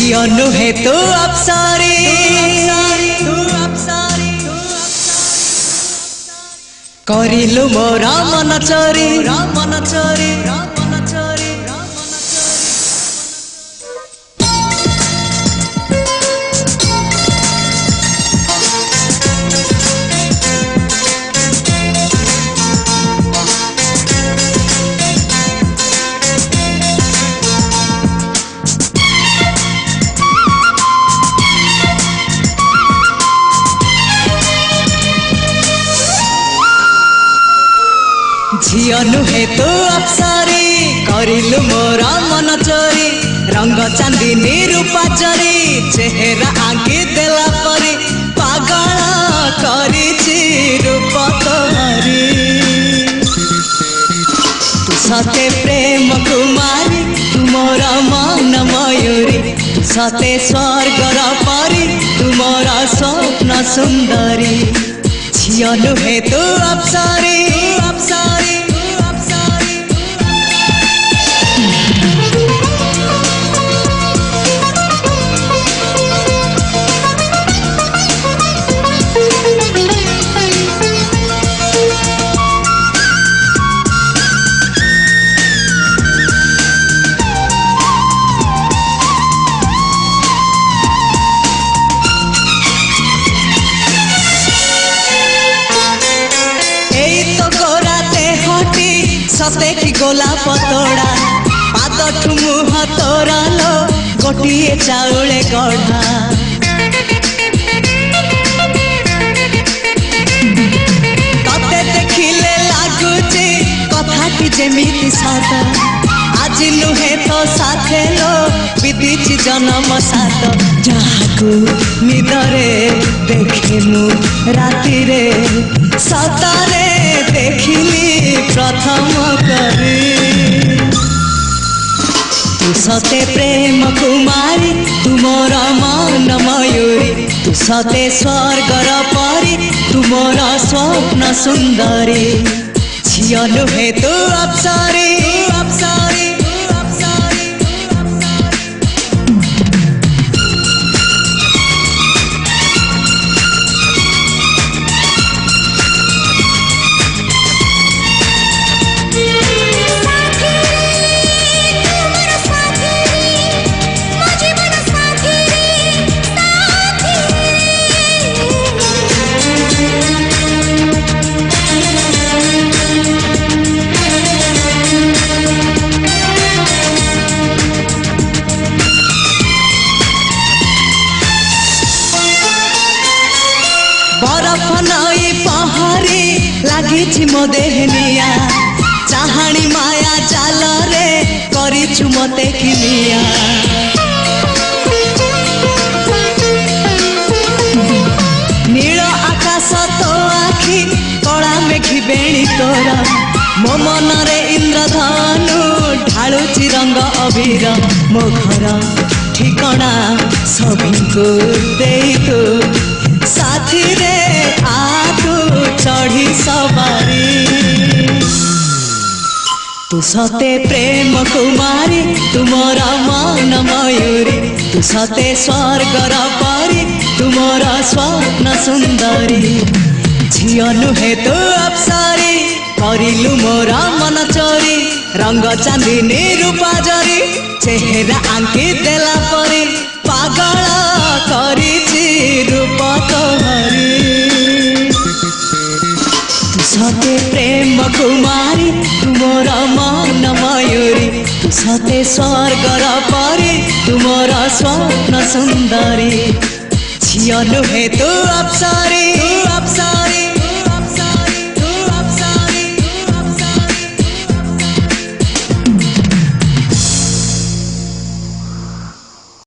झियो नुहे तू अप्सरी करिलु मोर मन चोरी झियो नुहे तू अप्सरी करिलु मोर मन चोरी रंग चांदनी रूपा चोरी चेहरा आंकी देला परी पागल करिछि रूप तोहरी तू सते प्रेम कुमारी तू मोर मन मयूरी तू सते स्वर्गर परी तू मोर स्वप्न सुंदरी झियो नुहे तू अप्सरी सते की गोलाप तोड़ा पाद ठुमुह तोरा लो गोटिए चाउले गढ़ा तते देखिले लागुची कथाटी जेमिति साथ आज नुहे तो साथे लो विदिची जन्म साथ जहाकू निदरे देखे मु राति रे सतारे देखिली प्रथम करी तू सते प्रेम कुमारी तू मोर मन मयूरी तू सते स्वर्गर परी तू मोर स्वप्न सुंदरी झियो नुहे तू अप्सरी बरफ नई पहरी लगी मो देहनिया चाहाणी माया जाल रे करिछु मते किनिया नील आकाश तो आखि कला मेघी बेणी तोर मो मन रे इंद्रधनु ढालुची रंग अबीर मो घर ठिकଣା सबको देई तू साथी रे आतु चढ़ी सवारी तू सते प्रेम कुमारी तू मोर मन मयूरी तू सते स्वर्गर परी तू मोर स्वप्न सुंदरी झियो नुहे तू अप्सरी करिलु मोर मन चोरी रंग चांदनी रूपा जरी चेहरा आंकी देला परी पागल करिछि रूप तोहरी तू सते प्रेम कुमारी तू मोर मन मयूरी तू सते स्वर्गर परी तू मोर स्वप्न सुंदरी झियो नुहे तू अप्सरी।